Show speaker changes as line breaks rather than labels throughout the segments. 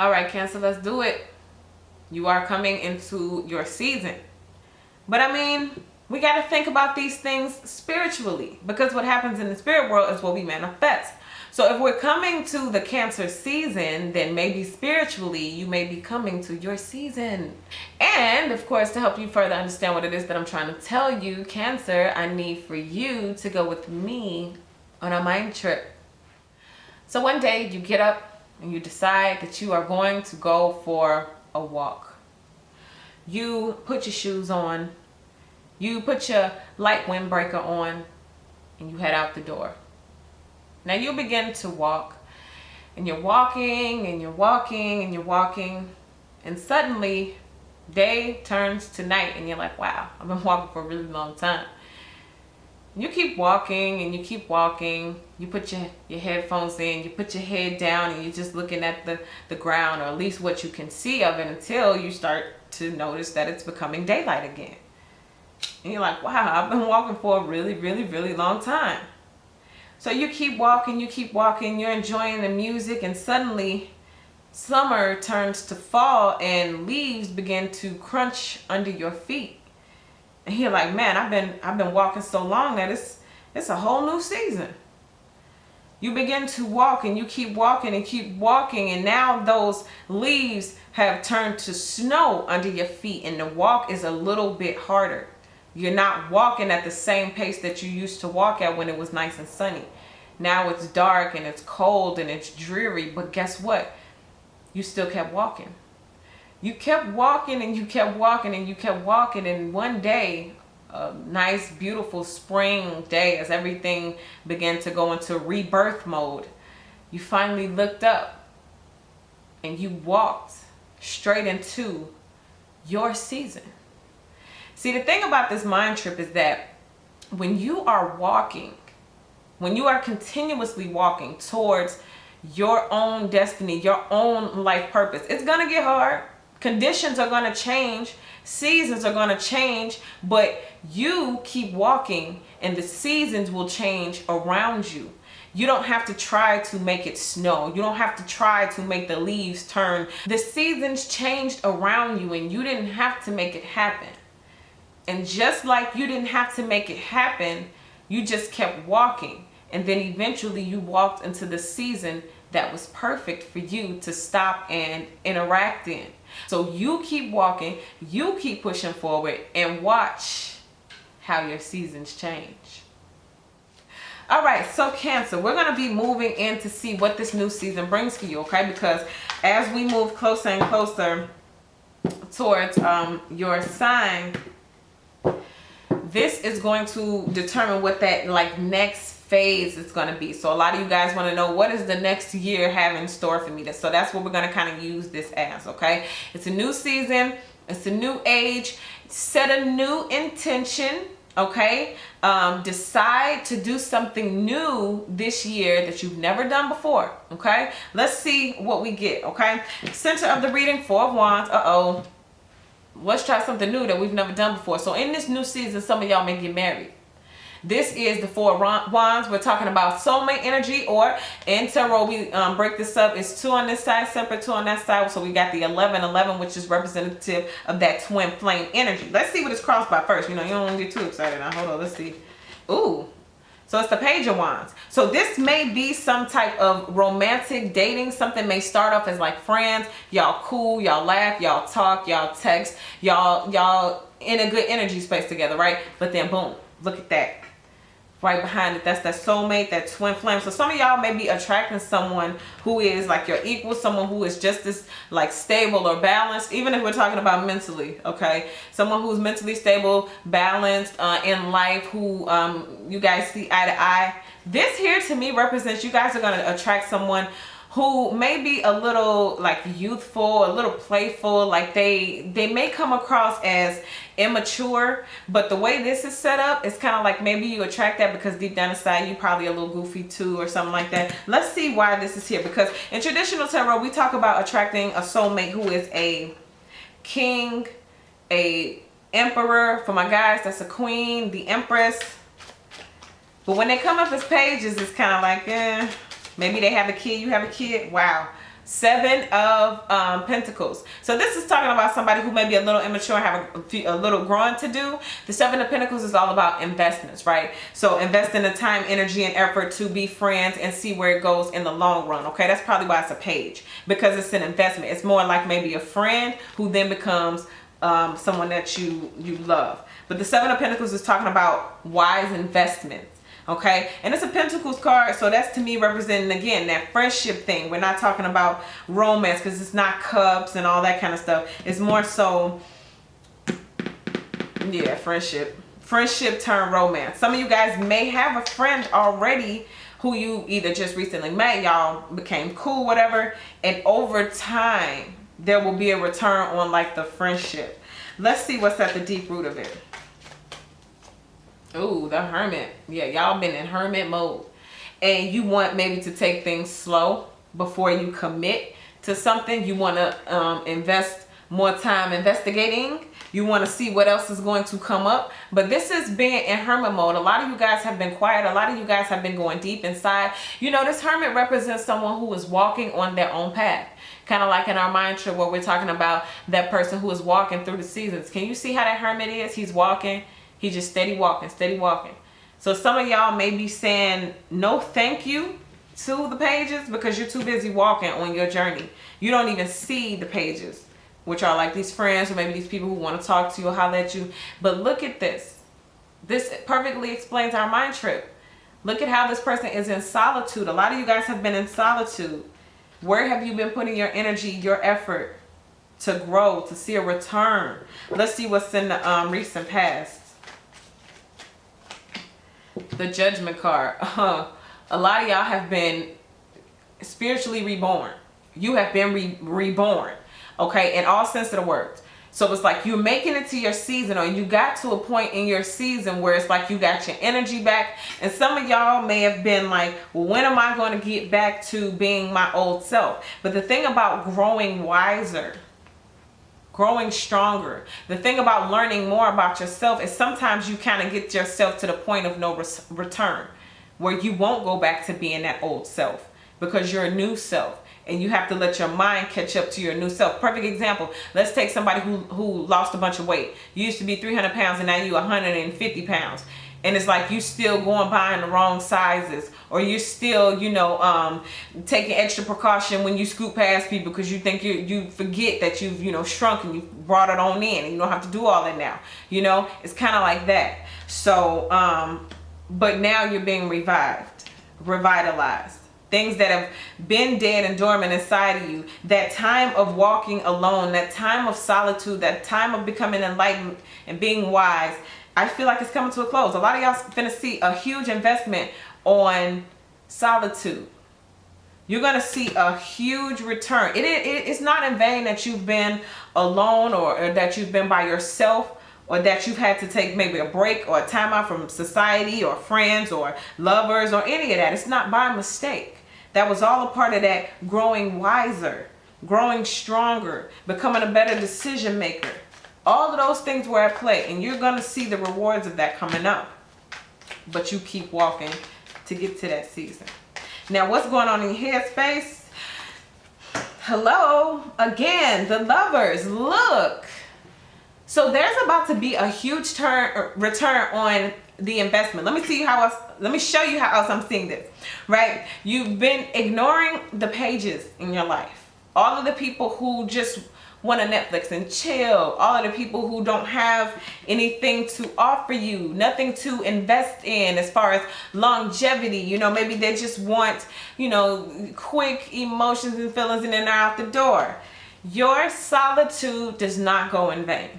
All right, Cancer, let's do it. You are coming into your season. But I mean, we got to think about these things spiritually, because what happens in the spirit world is what we manifest. So if we're coming to the Cancer season, then maybe spiritually you may be coming to your season. And of course, to help you further understand what it is that I'm trying to tell you, Cancer, I need for you to go with me on a mind trip. So one day you get up and you decide that you are going to go for a walk. You put your shoes on, you put your light windbreaker on, and you head out the door. Now you begin to walk, and you're walking, and you're walking, and you're walking, and suddenly day turns to night, and you're like, wow, I've been walking for a really long time. You keep walking, and you keep walking. You put your headphones in, you put your head down, and you're just looking at the ground, or at least what you can see of it, until you start to notice that it's becoming daylight again. And you're like, wow, I've been walking for a really, really, really long time. So you keep walking, you're enjoying the music, and suddenly summer turns to fall and leaves begin to crunch under your feet. And you're like, man, I've been walking so long that it's a whole new season. You begin to walk, and you keep walking and keep walking, and now those leaves have turned to snow under your feet, and the walk is a little bit harder. You're not walking at the same pace that you used to walk at when it was nice and sunny. Now it's dark and it's cold and it's dreary, but guess what? You still kept walking. You kept walking, and you kept walking, and you kept walking, and one day, a nice, beautiful spring day, as everything began to go into rebirth mode, you finally looked up and you walked straight into your season. See, the thing about this mind trip is that when you are walking, when you are continuously walking towards your own destiny, your own life purpose, it's going to get hard. Conditions are going to change. Seasons are going to change. But you keep walking, and the seasons will change around you. You don't have to try to make it snow. You don't have to try to make the leaves turn. The seasons changed around you, and you didn't have to make it happen. And just like you didn't have to make it happen, you just kept walking. And then eventually you walked into the season that was perfect for you to stop and interact in. So you keep walking, you keep pushing forward, and watch how your seasons change. All right, so Cancer, we're going to be moving in to see what this new season brings for you, okay? Because as we move closer and closer towards your sign, this is going to determine what that next phase is going to be. So a lot of you guys want to know, what does the next year have in store for me? So that's what we're going to kind of use this as, okay? It's a new season. It's a new age. Set a new intention, okay? Decide to do something new this year that you've never done before, okay? Let's see what we get, okay? Center of the reading, Four of Wands. Uh-oh. Let's try something new that we've never done before. So in this new season, some of y'all may get married. This is the Four of Wands. We're talking about soulmate energy, or in tarot, we break this up. It's 2 on this side, separate 2 on that side. So we got the 11, which is representative of that twin flame energy. Let's see what it's crossed by first. You know, you don't want to get too excited. Now, hold on. Let's see. Ooh. So it's the Page of Wands. So this may be some type of romantic dating. Something may start off as like friends. Y'all cool, y'all laugh, y'all talk, y'all text, y'all in a good energy space together, right? But then boom, look at that. Right behind it, that's that soulmate, that twin flame. So some of y'all may be attracting someone who is like your equal, someone who is just as like stable or balanced, even if we're talking about mentally, okay? Someone who's mentally stable, balanced in life, who you guys see eye to eye. This here to me represents you guys are going to attract someone who may be a little like youthful, a little playful, like they may come across as immature, but the way this is set up, it's kind of like maybe you attract that because deep down inside you probably a little goofy too, or something like that. Let's see why this is here, because in traditional tarot we talk about attracting a soulmate who is a king, a emperor. For my guys, that's a queen, the empress. But when they come up as pages, it's kind of like maybe they have a kid, you have a kid. Wow. Seven of Pentacles. So this is talking about somebody who may be a little immature, have a little growing to do. The Seven of Pentacles is all about investments, right? So invest in the time, energy, and effort to be friends and see where it goes in the long run. Okay, that's probably why it's a page, because it's an investment. It's more like maybe a friend who then becomes someone that you love. But the Seven of Pentacles is talking about wise investments. Okay, and it's a Pentacles card, so that's to me representing again that friendship thing. We're not talking about romance, because it's not cups and all that kind of stuff. It's more so, yeah, friendship turn romance. Some of you guys may have a friend already who you either just recently met, y'all became cool, whatever, and over time there will be a return on like the friendship. Let's see what's at the deep root of it. Ooh, the Hermit. Yeah, y'all been in hermit mode. And you want maybe to take things slow before you commit to something. You want to invest more time investigating. You want to see what else is going to come up. But this is being in hermit mode. A lot of you guys have been quiet. A lot of you guys have been going deep inside. You know, this hermit represents someone who is walking on their own path. Kind of like in our mind trip where we're talking about that person who is walking through the seasons. Can you see how that hermit is? He's walking. He's just steady walking, steady walking. So some of y'all may be saying no thank you to the pages because you're too busy walking on your journey. You don't even see the pages, which are like these friends or maybe these people who want to talk to you or holler at you. But look at this. This perfectly explains our mind trip. Look at how this person is in solitude. A lot of you guys have been in solitude. Where have you been putting your energy, your effort to grow, to see a return? Let's see what's in the recent past. The Judgment card. A lot of y'all have been spiritually reborn. You have been reborn. Okay, in all sense of the words. So it's like you're making it to your season, or you got to a point in your season where it's like you got your energy back. And some of y'all may have been like, well, when am I going to get back to being my old self? But the thing about growing wiser, growing stronger, the thing about learning more about yourself is sometimes you kind of get yourself to the point of no return, where you won't go back to being that old self because you're a new self. And you have to let your mind catch up to your new self. Perfect example. Let's take somebody who lost a bunch of weight. You used to be 300 pounds and now you're 150 pounds. And it's like you still going buying the wrong sizes. Or you're still, you know, taking extra precaution when you scoot past people because you think you forget that you've, you know, shrunk and you've brought it on in. And you don't have to do all that now. You know, it's kind of like that. So, but now you're being revitalized. Things that have been dead and dormant inside of you, that time of walking alone, that time of solitude, that time of becoming enlightened and being wise, I feel like it's coming to a close. A lot of y'all finna see a huge investment on solitude. You're gonna see a huge return. It's not in vain that you've been alone or that you've been by yourself, or that you've had to take maybe a break or a time out from society or friends or lovers or any of that. It's not by mistake. That was all a part of that growing wiser, growing stronger, becoming a better decision maker. All of those things were at play, and you're going to see the rewards of that coming up. But you keep walking to get to that season. Now, what's going on in your headspace? Hello, again, the Lovers. Look. So there's about to be a huge return on the investment. Let me show you how else I'm seeing this, right? You've been ignoring the pages in your life. All of the people who just want to Netflix and chill. All of the people who don't have anything to offer you, nothing to invest in as far as longevity. You know, maybe they just want, you know, quick emotions and feelings and then they're out the door. Your solitude does not go in vain.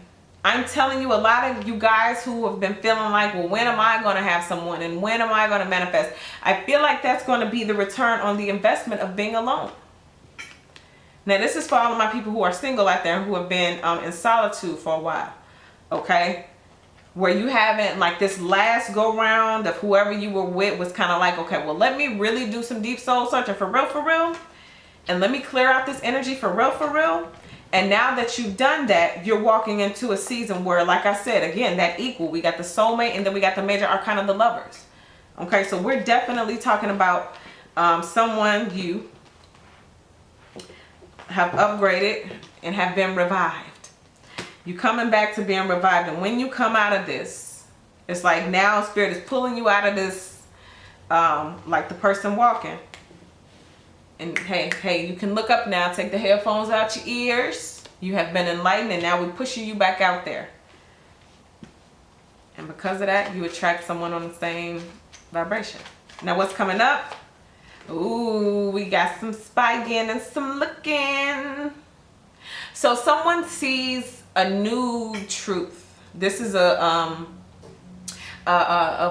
I'm telling you, a lot of you guys who have been feeling like, well, when am I going to have someone and when am I going to manifest? I feel like that's going to be the return on the investment of being alone. Now, this is for all of my people who are single out there who have been in solitude for a while, okay? Where you haven't, like this last go round of whoever you were with was kind of like, okay, well, let me really do some deep soul searching for real, and let me clear out this energy for real. And now that you've done that, you're walking into a season where, like I said, again, that equal. We got the soulmate and then we got the major arcana of the Lovers. Okay, so we're definitely talking about someone, you, have upgraded and have been revived. You coming back to being revived, and when you come out of this, it's like now Spirit is pulling you out of this, like the person walking. And hey, you can look up now. Take the headphones out your ears. You have been enlightened, and now we're pushing you back out there. And because of that, you attract someone on the same vibration. Now what's coming up? Ooh, we got some spying and some looking. So someone sees a new truth. This is a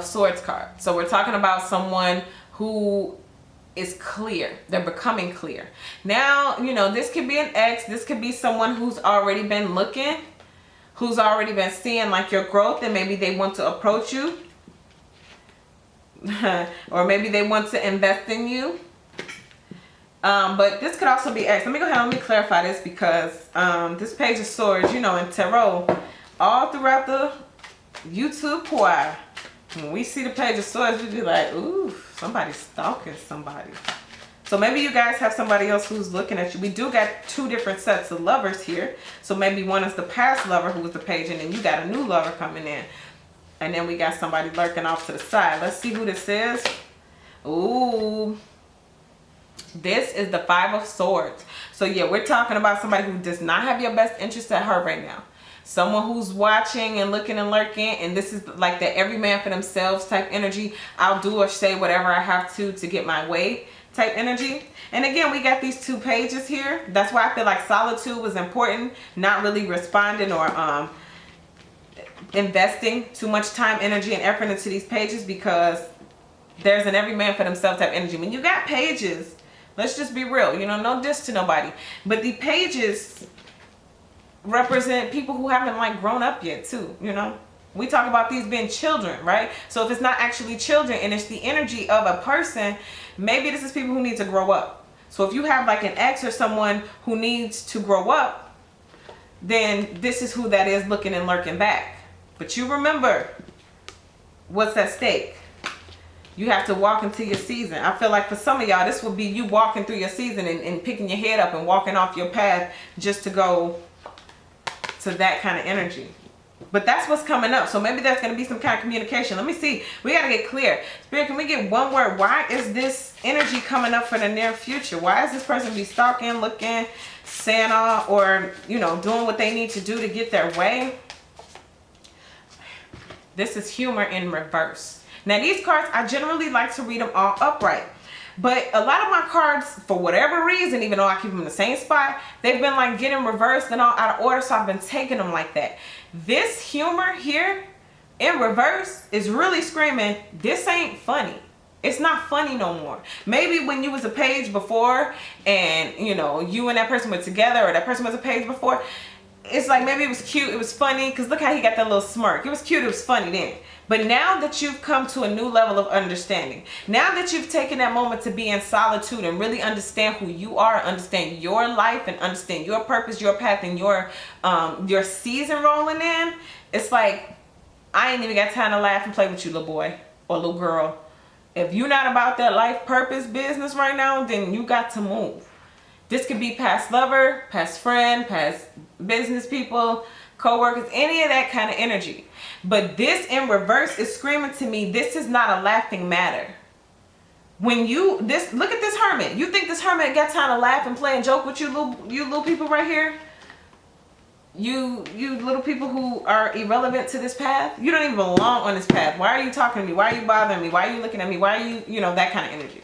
swords card. So we're talking about someone who is clear. They're becoming clear. Now, you know, this could be an ex. This could be someone who's already been looking, who's already been seeing like your growth, and maybe they want to approach you. Or maybe they want to invest in you. But this could also be ex. Let me go ahead and let me clarify this, because this Page of Swords, you know, in tarot, all throughout the YouTube choir, when we see the Page of Swords, we be like, ooh, somebody's stalking somebody. So maybe you guys have somebody else who's looking at you. We do got two different sets of lovers here. So maybe one is the past lover who was the page, and then you got a new lover coming in. And then we got somebody lurking off to the side. Let's see who this is. Ooh. This is the Five of Swords. So yeah, we're talking about somebody who does not have your best interest at heart right now. Someone who's watching and looking and lurking, and this is like that every man for themselves type energy. I'll do or say whatever I have to get my way type energy. And again, we got these two pages here. That's why I feel like solitude was important, not really responding or investing too much time, energy, and effort into these pages, because there's an every man for themselves type energy. When you got pages, let's just be real, you know, no diss to nobody, but the pages represent people who haven't like grown up yet too, you know. We talk about these being children, right? So if it's not actually children and it's the energy of a person, maybe this is people who need to grow up. So if you have like an ex or someone who needs to grow up, then this is who that is looking and lurking back. But you remember what's at stake. You have to walk into your season. I feel like for some of y'all, this will be you walking through your season and picking your head up and walking off your path just to go to that kind of energy. But that's what's coming up. So maybe there's going to be some kind of communication. Let me see. We got to get clear. Spirit, can we get one word? Why is this energy coming up for the near future? Why is this person be stalking, looking, saying all, or, you know, doing what they need to do to get their way? This is humor in reverse. Now, these cards, I generally like to read them all upright. But a lot of my cards, for whatever reason, even though I keep them in the same spot, they've been like getting reversed and all out of order, so I've been taking them like that. This humor here in reverse is really screaming, this ain't funny. It's not funny no more. Maybe when you was a page before and, you know, you and that person were together, or that person was a page before, it's like maybe it was cute, it was funny, because look how he got that little smirk. It was cute, it was funny then. But now that you've come to a new level of understanding, now that you've taken that moment to be in solitude and really understand who you are, understand your life, and understand your purpose, your path, and your season rolling in, it's like, I ain't even got time to laugh and play with you, little boy or little girl. If you're not about that life purpose business right now, then you got to move. This could be past lover, past friend, past business people, co-workers, any of that kind of energy. But this in reverse is screaming to me, this is not a laughing matter. When you, look at this hermit. You think this hermit got time to laugh and play and joke with you little people right here? You little people who are irrelevant to this path. You don't even belong on this path. Why are you talking to me? Why are you bothering me? Why are you looking at me? Why are you, that kind of energy.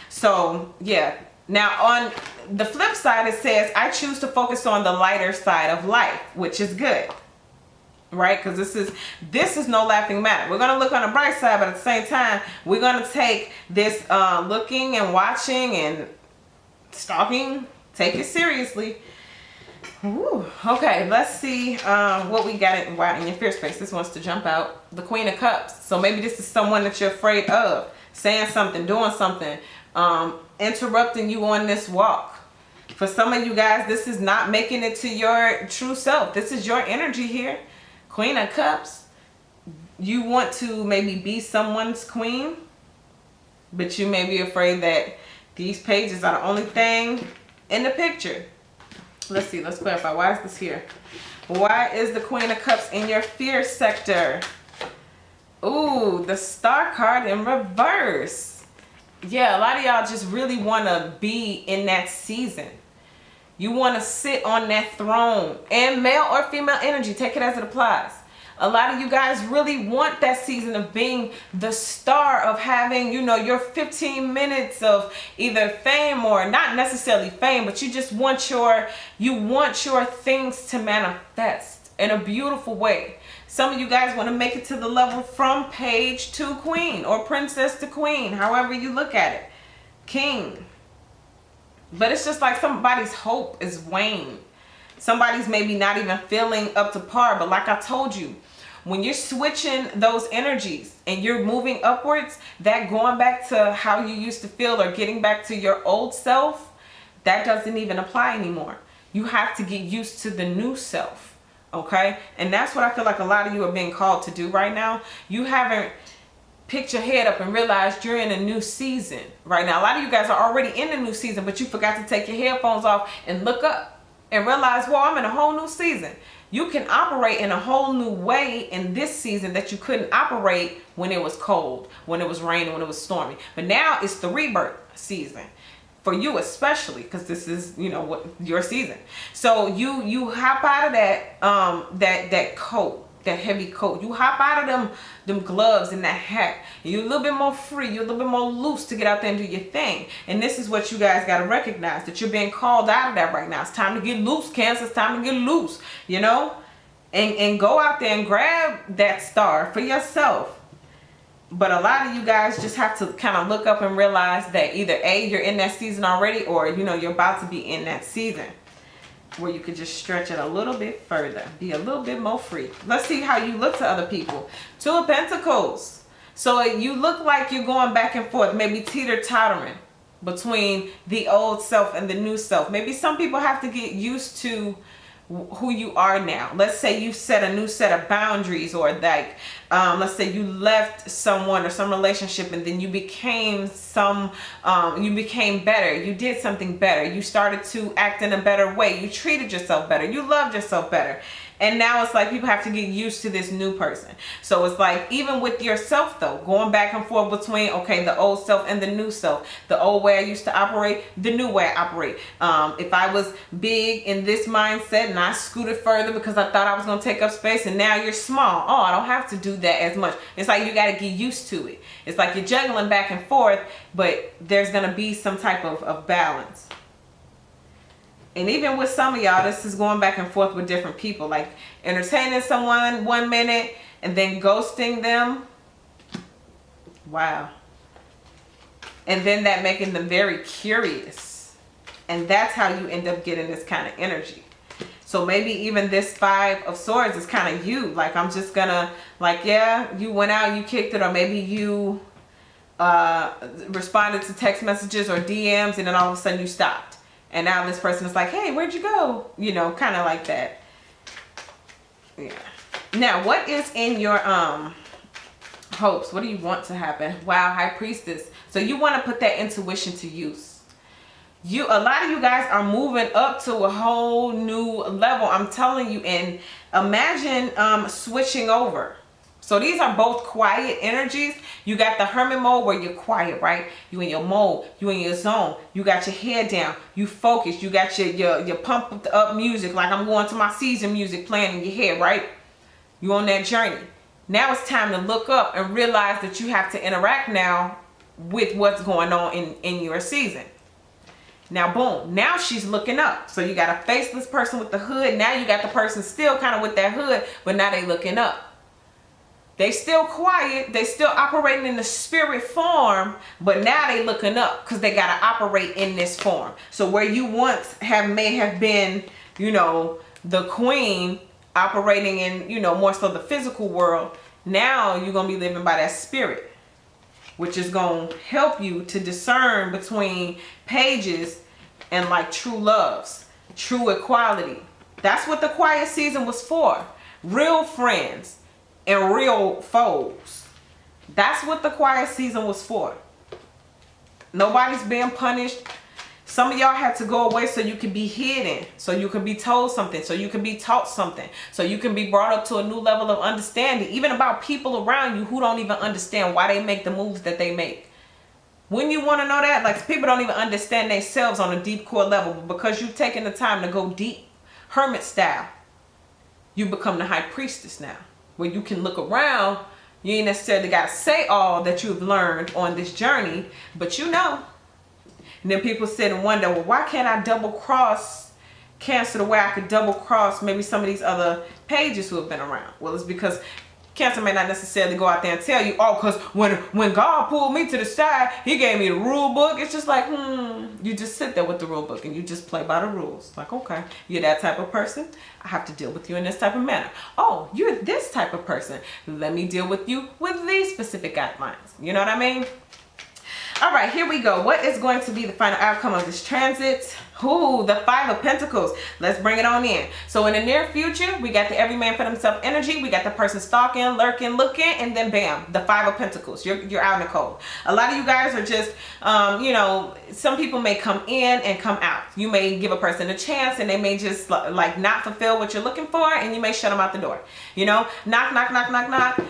So, yeah. Now, on the flip side, it says, I choose to focus on the lighter side of life, which is good. Right? Because this is no laughing matter. We're going to look on the bright side, but at the same time, we're going to take this looking and watching and stalking, take it seriously. Ooh, okay, let's see what we got in your fear space. This wants to jump out. The Queen of Cups. So maybe this is someone that you're afraid of. Saying something, doing something, interrupting you on this walk. For some of you guys, this is not making it to your true self. This is your energy here. Queen of Cups. You want to maybe be someone's queen, but you may be afraid that these pages are the only thing in the picture. Let's see, let's clarify. Why is this here? Why is the Queen of Cups in your fear sector? Ooh, the Star card in reverse. Yeah, a lot of y'all just really want to be in that season. You want to sit on that throne. And male or female energy, take it as it applies. A lot of you guys really want that season of being the star, of having, you know, your 15 minutes of either fame or not necessarily fame, but you just want your things to manifest in a beautiful way. Some of you guys want to make it to the level from page to queen or princess to queen, however you look at it. King. But it's just like somebody's hope is waned. Somebody's maybe not even feeling up to par. But like I told you, when you're switching those energies and you're moving upwards, that going back to how you used to feel or getting back to your old self, that doesn't even apply anymore. You have to get used to the new self. Okay? And that's what I feel like a lot of you are being called to do right now. You haven't picked your head up and realized you're in a new season right now. A lot of you guys are already in a new season, but you forgot to take your headphones off and look up and realize, well, I'm in a whole new season. You can operate in a whole new way in this season that you couldn't operate when it was cold, when it was raining, when it was stormy. But now it's the rebirth season. For you especially, because this is, you know, what your season. So you hop out of that that coat, that heavy coat. You hop out of them gloves and that hat. You're a little bit more free. You're a little bit more loose to get out there and do your thing. And this is what you guys got to recognize, that you're being called out of that right now. It's time to get loose, Cancer. It's time to get loose, you know, and go out there and grab that star for yourself. But a lot of you guys just have to kind of look up and realize that either A, you're in that season already, or, you know, you're about to be in that season where you could just stretch it a little bit further, be a little bit more free. Let's see how you look to other people. Two of Pentacles. So you look like you're going back and forth, maybe teeter-tottering between the old self and the new self. Maybe some people have to get used to who you are now. Let's say you set a new set of boundaries, or like let's say you left someone or some relationship and then you became you became better, you did something better, you started to act in a better way, you treated yourself better, you loved yourself better. And now it's like people have to get used to this new person. So it's like, even with yourself though, going back and forth between, okay, the old self and the new self. The old way I used to operate, the new way I operate. If I was big in this mindset and I scooted further because I thought I was going to take up space, and now you're small. Oh, I don't have to do that as much. It's like you got to get used to it. It's like you're juggling back and forth, but there's going to be some type of balance. And even with some of y'all, this is going back and forth with different people, like entertaining someone 1 minute and then ghosting them. Wow. And then that making them very curious. And that's how you end up getting this kind of energy. So maybe even this Five of Swords is kind of you. Like, I'm just gonna, like, yeah, you went out, you kicked it, or maybe you responded to text messages or DMs, and then all of a sudden you stopped. And now this person is like, hey, where'd you go? You know, kind of like that. Yeah. Now, what is in your hopes? What do you want to happen? Wow, High Priestess. So you want to put that intuition to use. A lot of you guys are moving up to a whole new level. I'm telling you. And imagine switching over. So these are both quiet energies. You got the hermit mode where you're quiet, right? You in your mode, you in your zone. You got your head down, you focus. You got your pumped up music, like I'm going to my season music playing in your head, right? You on that journey. Now it's time to look up and realize that you have to interact now with what's going on in your season. Now, boom, now she's looking up. So you got a faceless person with the hood. Now you got the person still kind of with that hood, but now they looking up. They still quiet, they still operating in the spirit form, but now they looking up because they got to operate in this form. So where you once may have been, you know, the queen operating in, you know, more so the physical world, now you're going to be living by that spirit, which is going to help you to discern between pages and like true loves, true equality. That's what the quiet season was for. Real friends and real foes. That's what the quiet season was for. Nobody's being punished. Some of y'all had to go away so you can be hidden, so you can be told something, so you can be taught something, so you can be brought up to a new level of understanding, even about people around you who don't even understand why they make the moves that they make. When you want to know that, like, people don't even understand themselves on a deep core level, but because you've taken the time to go deep, hermit style, you become the high priestess now, where you can look around. You ain't necessarily got to say all that you've learned on this journey, but you know. And then people sit and wonder, well, why can't I double cross Cancer the way I could double cross maybe some of these other pages who have been around? Well, it's because Cancer may not necessarily go out there and tell you, oh, because when God pulled me to the side, he gave me the rule book. It's just like, you just sit there with the rule book and you just play by the rules. Like, okay, you're that type of person. I have to deal with you in this type of manner. Oh, you're this type of person. Let me deal with you with these specific guidelines. You know what I mean? All right, here we go. What is going to be the final outcome of this transit? Ooh, the Five of Pentacles. Let's bring it on in. So in the near future, we got the every man for themselves energy. We got the person stalking, lurking, looking, and then bam, the Five of Pentacles. You're out in the cold. A lot of you guys are just, you know, some people may come in and come out. You may give a person a chance and they may just like not fulfill what you're looking for, and you may shut them out the door. You know, knock, knock, knock, knock, knock.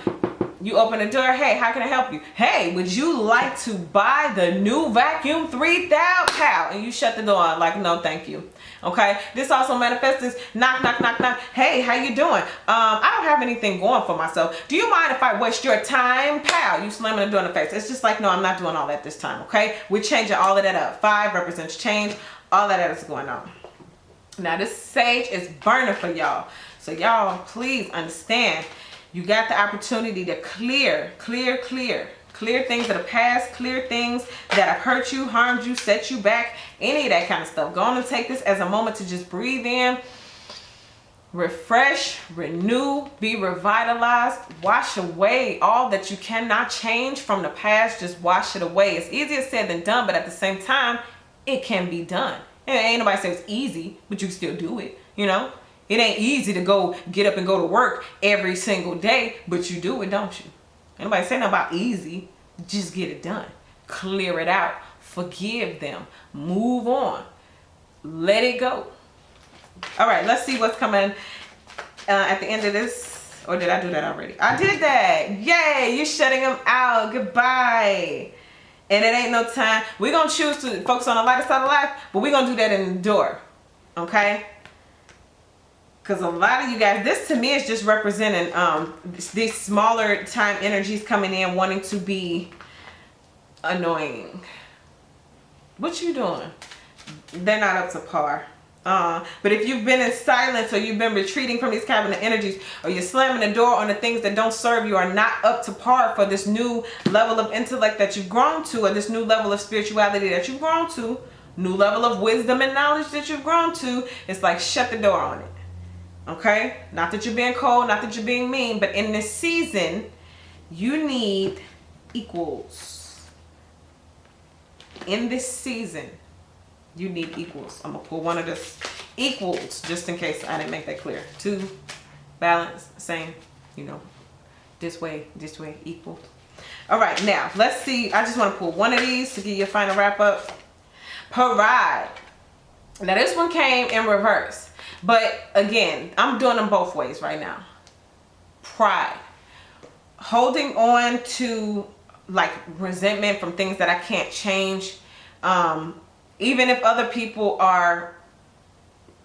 You open the door. Hey, how can I help you? Hey, would you like to buy the new vacuum 3000? How? And you shut the door. Like, no, thank you. Okay. This also manifests as knock, knock, knock, knock. Hey, how you doing? I don't have anything going for myself. Do you mind if I waste your time? Pow. You slamming the door in the face. It's just like, no, I'm not doing all that this time. Okay. We're changing all of that up. 5 represents change. All of that is going on. Now, this sage is burning for y'all. So y'all, please understand. You got the opportunity to clear things of the past, clear things that have hurt you, harmed you, set you back, any of that kind of stuff. Go on and take this as a moment to just breathe in, refresh, renew, be revitalized, wash away all that you cannot change from the past. Just wash it away. It's easier said than done, but at the same time, it can be done. And ain't nobody saying it's easy, but you can still do it, you know? It ain't easy to go get up and go to work every single day, but you do it, don't you? Anybody say nothing about easy. Just get it done. Clear it out. Forgive them. Move on. Let it go. All right, let's see what's coming at the end of this. Or did I do that already? I did that. Yay, you're shutting them out. Goodbye. And it ain't no time. We're going to choose to focus on the lighter side of life, but we're going to do that in the door. Okay? Because a lot of you guys, this to me is just representing these smaller time energies coming in wanting to be annoying. What you doing? They're not up to par. But if you've been in silence or you've been retreating from these cabinet energies, or you're slamming the door on the things that don't serve you, are not up to par for this new level of intellect that you've grown to, or this new level of spirituality that you've grown to, new level of wisdom and knowledge that you've grown to, it's like shut the door on it. Okay? Not that you're being cold, not that you're being mean, but in this season, you need equals. In this season, you need equals. I'm going to pull one of the equals just in case I didn't make that clear. 2, balance, same, you know, this way, equal. All right, now, let's see. I just want to pull one of these to give you a final wrap up. Pride. Now, this one came in reverse. But again, I'm doing them both ways right now. Pride. Holding on to like resentment from things that I can't change. Even if other people are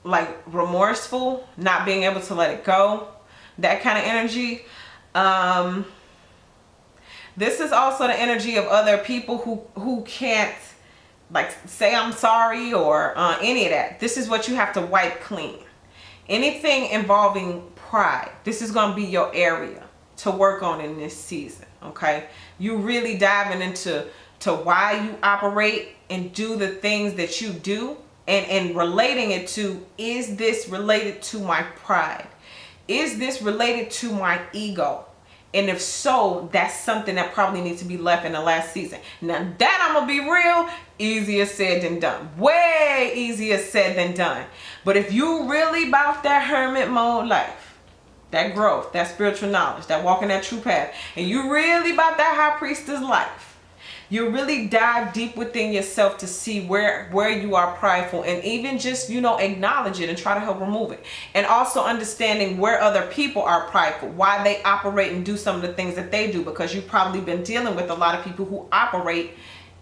like remorseful, not being able to let it go. That kind of energy. This is also the energy of other people who can't like say I'm sorry or any of that. This is what you have to wipe clean. Anything involving pride, this is going to be your area to work on in this season, okay? You really diving into why you operate and do the things that you do, and relating it to, is this related to my pride? Is this related to my ego? And if so, that's something that probably needs to be left in the last season. Now that, I'm going to be real, easier said than done. Way easier said than done. But if you really about that hermit mode life, that growth, that spiritual knowledge, that walking that true path, and you really about that high priestess life, You really dive deep within yourself to see where you are prideful, and even just, you know, acknowledge it and try to help remove it. And also understanding where other people are prideful, why they operate and do some of the things that they do, because you've probably been dealing with a lot of people who operate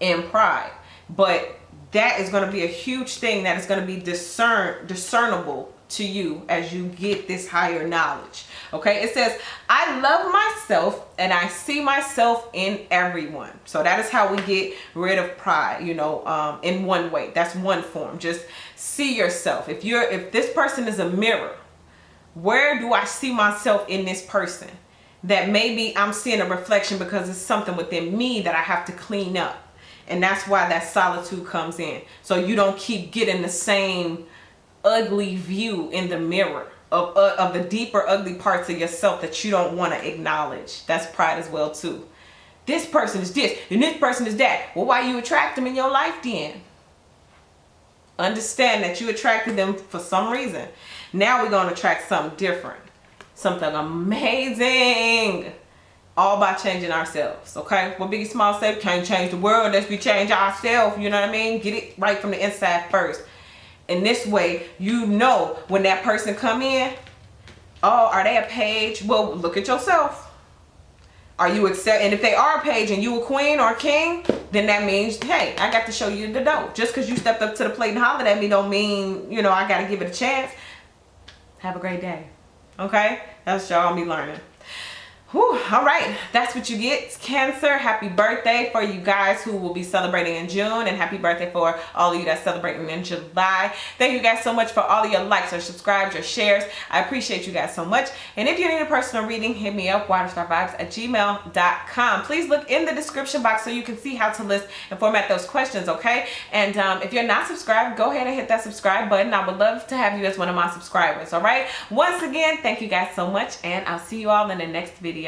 in pride. But that is going to be a huge thing that is going to be discernible to you as you get this higher knowledge. Okay, it says, I love myself and I see myself in everyone. So that is how we get rid of pride, you know, in one way. That's one form. Just see yourself. If this person is a mirror, where do I see myself in this person? That maybe I'm seeing a reflection because it's something within me that I have to clean up. And that's why that solitude comes in. So you don't keep getting the same ugly view in the mirror of the deeper ugly parts of yourself that you don't want to acknowledge. That's pride as well too. This person is this and this person is that. Well, why you attract them in your life then? Understand that you attracted them for some reason. Now we're going to attract something different, something amazing, all by changing ourselves. Okay, what Biggie Small said, can't change the world unless we change ourselves. You know what I mean? Get it right from the inside first. In this way, you know when that person come in, oh, are they a page? Well, look at yourself. Are you accept? And if they are a page and you a queen or a king, then that means, hey, I got to show you the dough. Just because you stepped up to the plate and hollered at me don't mean, you know, I got to give it a chance. Have a great day. Okay? That's y'all be learning. Whew, all right, that's what you get. It's Cancer. Happy birthday for you guys who will be celebrating in June, and happy birthday for all of you that's celebrating in July. Thank you guys so much for all of your likes, your subscribes, your shares. I appreciate you guys so much. And if you need a personal reading, hit me up, waterstarvibes@gmail.com. Please look in the description box so you can see how to list and format those questions, okay? And if you're not subscribed, go ahead and hit that subscribe button. I would love to have you as one of my subscribers, all right? Once again, thank you guys so much, and I'll see you all in the next video.